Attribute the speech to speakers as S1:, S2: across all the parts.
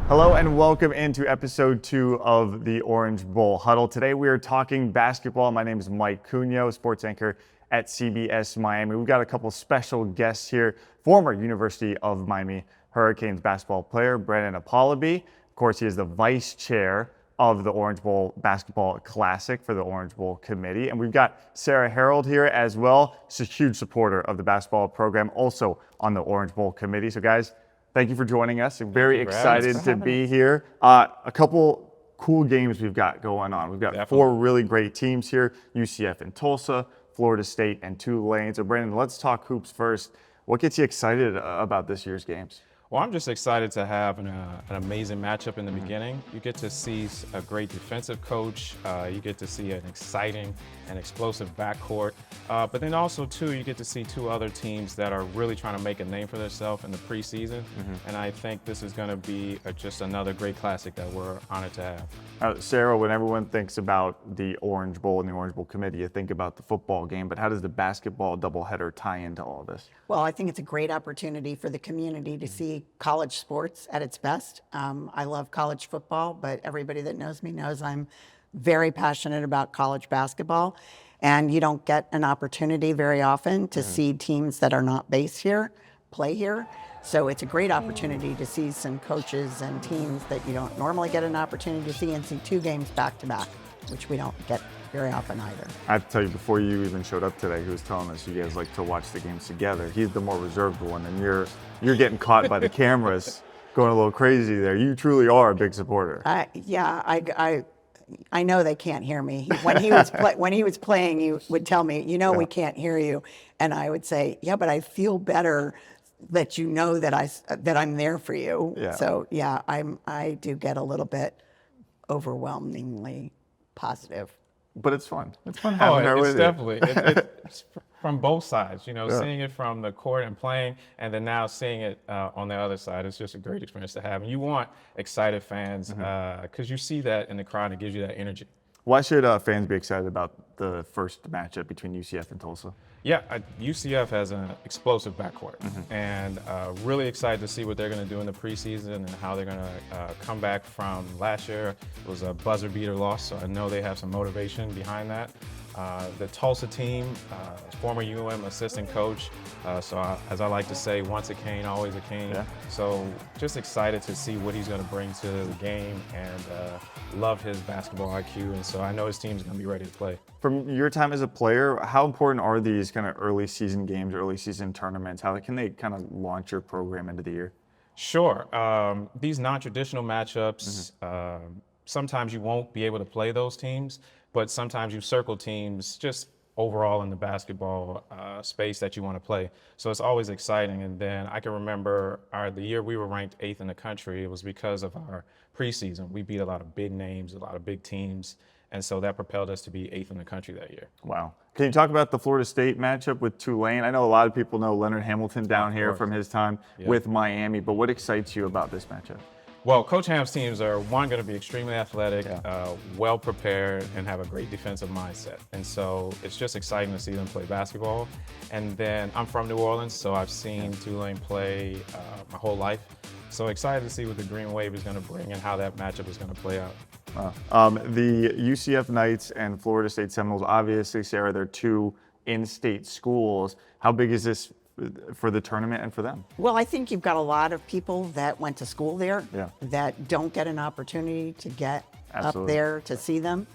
S1: Hello and welcome into episode 2 of the Orange Bowl Huddle. Today we are talking basketball. My name is Mike Cugno, sports anchor at CBS Miami. We've got a couple special guests here. Former University of Miami Hurricanes basketball player Brandon Okpalobi. Of course, he is the vice chair of the Orange Bowl Basketball Classic for the Orange Bowl Committee. And we've got Sara Herald here as well. She's a huge supporter of the basketball program, also on the Orange Bowl Committee. So guys, thank you for joining us. I'm very excited to be here. A couple cool games we've got going on. We've got 4 really great teams here, UCF and Tulsa, Florida State and Tulane. So Brandon, let's talk hoops first. What gets you excited about this year's games?
S2: Well, I'm just excited to have an amazing matchup in the beginning. You get to see a great defensive coach. You get to see an exciting and explosive backcourt. But then also, too, you get to see 2 other teams that are really trying to make a name for themselves in the preseason. And I think this is going to be just another great classic that we're honored to have.
S1: Sara, when everyone thinks about the Orange Bowl and the Orange Bowl Committee, you think about the football game. But how does the basketball doubleheader tie into all of this?
S3: Well, I think it's a great opportunity for the community to see college sports at its best. I love college football, but everybody that knows me knows I'm very passionate about college basketball. And you don't get an opportunity very often to see teams that are not based here play here. So it's a great opportunity to see some coaches and teams that you don't normally get an opportunity to see, and see 2 games back to back, which we don't get very often either.
S1: I have to tell you, before you even showed up today, he was telling us you guys like to watch the games together. He's the more reserved one, and you're getting caught by the cameras going a little crazy there. You truly are a big supporter.
S3: I know they can't hear me. When he was playing, he would tell me, we can't hear you, and I would say, yeah, but I feel better that you know that I'm there for you.
S1: Yeah.
S3: So yeah, I do get a little bit overwhelmingly positive.
S1: But it's fun. It's fun having her with you.
S2: Definitely. It's from both sides, seeing it from the court and playing, and then now seeing it on the other side. It's just a great experience to have. And you want excited fans because you see that in the crowd. It gives you that energy.
S1: Why should fans be excited about the first matchup between UCF and Tulsa?
S2: Yeah, UCF has an explosive backcourt, and really excited to see what they're going to do in the preseason and how they're going to come back from last year. It was a buzzer beater loss, so I know they have some motivation behind that. The Tulsa team, former UM assistant coach, so as I like to say, once a Cane, always a Cane. Yeah. So just excited to see what he's going to bring to the game, and love his basketball IQ, and so I know his team's going to be ready to play.
S1: From your time as a player, how important are these kind of early season games, early season tournaments? How can they kind of launch your program into the year?
S2: Sure. These non-traditional matchups, sometimes you won't be able to play those teams, but sometimes you circle teams just overall in the basketball space that you want to play. So it's always exciting. And then I can remember the year we were ranked 8th in the country, it was because of our preseason. We beat a lot of big names, a lot of big teams. And so that propelled us to be 8th in the country that year.
S1: Wow. Can you talk about the Florida State matchup with Tulane? I know a lot of people know Leonard Hamilton down here from his time with Miami, but what excites you about this matchup?
S2: Well, Coach Ham's teams are, going to be extremely athletic, well prepared, and have a great defensive mindset. And so it's just exciting to see them play basketball. And then I'm from New Orleans, so I've seen Tulane play my whole life. So excited to see what the Green Wave is going to bring and how that matchup is going to play out.
S1: The UCF Knights and Florida State Seminoles, obviously, Sara, they're 2 in-state schools. How big is this for the tournament and for them?
S3: Well, I think you've got a lot of people that went to school there that don't get an opportunity to get up there to see them.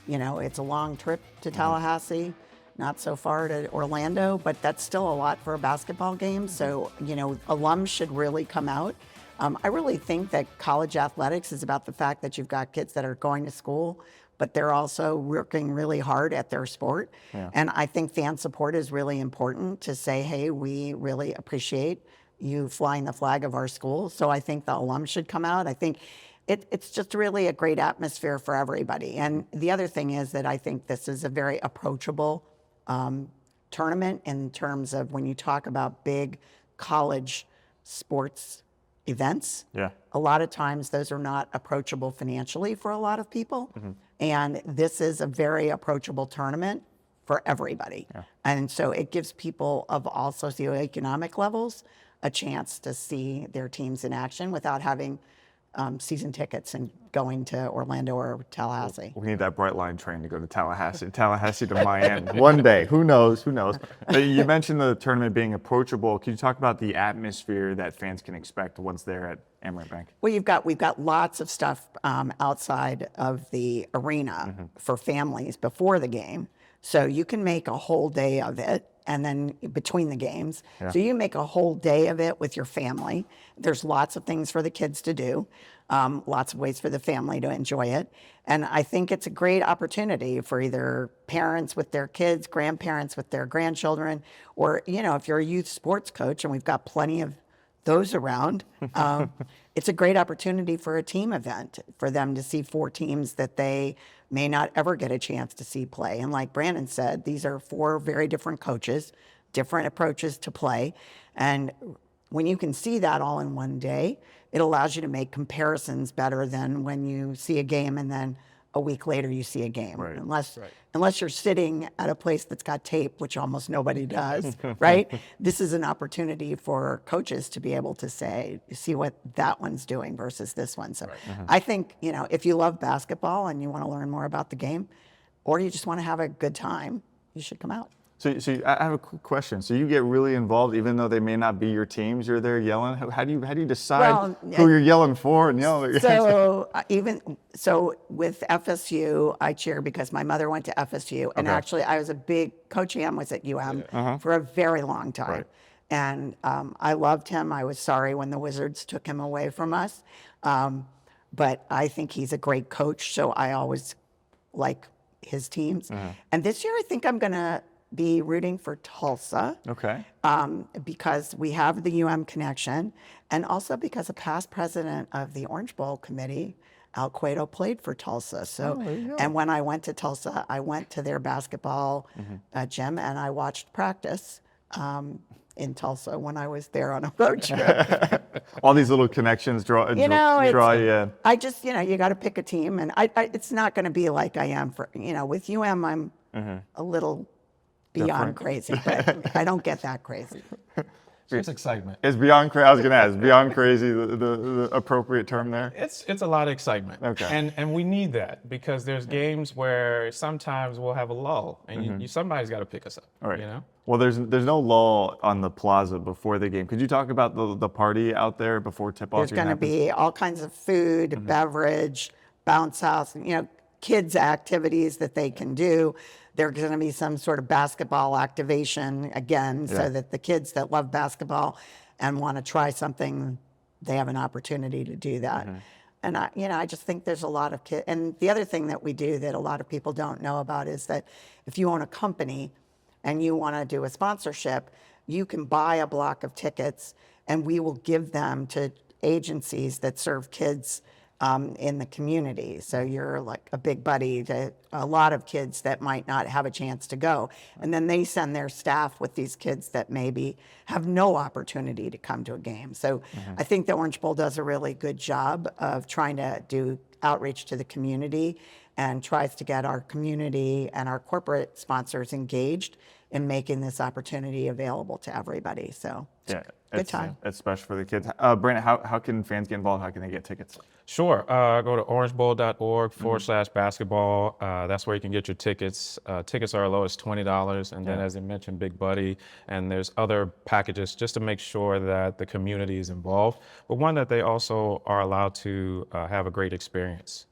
S3: It's a long trip to Tallahassee, not so far to Orlando, but that's still a lot for a basketball game. So, alums should really come out. I really think that college athletics is about the fact that you've got kids that are going to school, but they're also working really hard at their sport. Yeah. And I think fan support is really important to say, hey, we really appreciate you flying the flag of our school. So I think the alums should come out. I think it's just really a great atmosphere for everybody. And the other thing is that I think this is a very approachable tournament in terms of when you talk about big college sports events. Yeah. A lot of times those are not approachable financially for a lot of people. Mm-hmm. And this is a very approachable tournament for everybody. Yeah. And so it gives people of all socioeconomic levels a chance to see their teams in action without having season tickets and going to Orlando or Tallahassee.
S1: We need that Bright Line train to go to Tallahassee to Miami. One day, who knows? You mentioned the tournament being approachable. Can you talk about the atmosphere that fans can expect once they're at Amerant Bank?
S3: Well, we've got lots of stuff outside of the arena for families before the game. So you can make a whole day of it, and then between the games. Yeah. So you make a whole day of it with your family. There's lots of things for the kids to do, lots of ways for the family to enjoy it. And I think it's a great opportunity for either parents with their kids, grandparents with their grandchildren, or, if you're a youth sports coach, and we've got plenty of those around, it's a great opportunity for a team event for them to see 4 teams that they may not ever get a chance to see play. And like Brandon said, these are 4 very different coaches, different approaches to play. And when you can see that all in one day, it allows you to make comparisons better than when you see a game and then a week later you see a game. Right. Unless you're sitting at a place that's got tape, which almost nobody does, right? This is an opportunity for coaches to be able to see what that one's doing versus this one. So I think, if you love basketball and you want to learn more about the game, or you just want to have a good time, you should come out.
S1: So I have a quick question. So you get really involved, even though they may not be your teams. You're there yelling. How do you decide who you're yelling for and yelling?
S3: So with FSU, I cheer because my mother went to FSU, and actually I was a big Coach Am was at UM for a very long time, right. And I loved him. I was sorry when the Wizards took him away from us, but I think he's a great coach. So I always like his teams. And this year I think I'm gonna be rooting for Tulsa. Okay. Because we have the UM connection, and also because a past president of the Orange Bowl committee, Al Cueto, played for Tulsa. So, and when I went to Tulsa, I went to their basketball gym and I watched practice in Tulsa when I was there on a road trip.
S1: All these little connections draw you in.
S3: I just, you got to pick a team, and it's not going to be like I am for, with UM, I'm a little beyond crazy, but I don't get that crazy.
S2: It's excitement.
S1: It's beyond crazy. I was going to ask, beyond crazy, the appropriate term there?
S2: It's a lot of excitement. Okay. And we need that because there's games where sometimes we'll have a lull, and somebody's got to pick us up. All right.
S1: Well, there's no lull on the plaza before the game. Could you talk about the party out there before tip-off?
S3: There's going to be all kinds of food, beverage, bounce house, kids' activities that they can do. There's going to be some sort of basketball activation again, so that the kids that love basketball and want to try something, they have an opportunity to do that. And I just think there's a lot of kids. And the other thing that we do that a lot of people don't know about is that if you own a company and you want to do a sponsorship, you can buy a block of tickets, and we will give them to agencies that serve kids in the community. So you're like a big buddy to a lot of kids that might not have a chance to go. And then they send their staff with these kids that maybe have no opportunity to come to a game. So I think the Orange Bowl does a really good job of trying to do outreach to the community and tries to get our community and our corporate sponsors engaged in making this opportunity available to everybody. So good time.
S1: It's special for the kids. Brandon, how can fans get involved? How can they get tickets?
S2: Sure. Go to orangebowl.org/basketball. That's where you can get your tickets. Tickets are as low as $20. And then, as I mentioned, Big Buddy. And there's other packages just to make sure that the community is involved, but one that they also are allowed to have a great experience.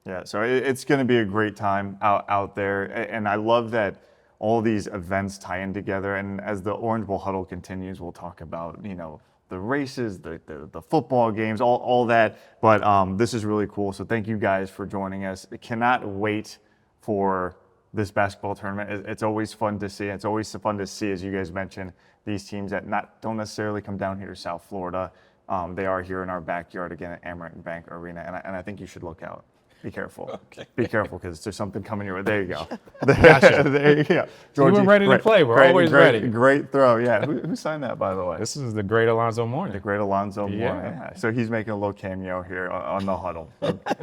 S1: Yeah, so it's going to be a great time out there. And I love that all these events tie in together. And as the Orange Bowl Huddle continues, we'll talk about, the races, the football games, all that. But this is really cool. So thank you guys for joining us. I cannot wait for this basketball tournament. It's always fun to see. It's always fun to see, as you guys mentioned, these teams that don't necessarily come down here to South Florida. They are here in our backyard again at Amerant Bank Arena. And I think you should look out. Be careful. Okay. Be careful, because there's something coming your way. There you go.
S2: Gotcha.
S1: There you go.
S2: Georgie, we're ready to play. We're always ready.
S1: Great throw. Yeah. Who signed that, by the way?
S2: This is the great Alonzo Mourning.
S1: The great Alonzo Mourning. Yeah. So he's making a little cameo here on the Huddle.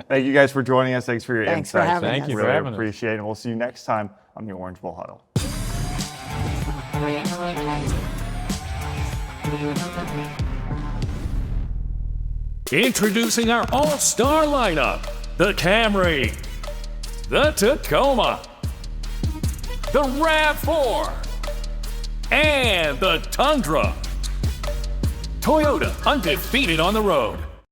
S1: Thank you guys for joining us. Thanks for your insights.
S3: Thank
S2: you for having us.
S1: Really appreciate it. And we'll see you next time on the Orange Bowl Huddle.
S4: Introducing our all-star lineup: the Camry, the Tacoma, the RAV4, and the Tundra. Toyota, undefeated on the road.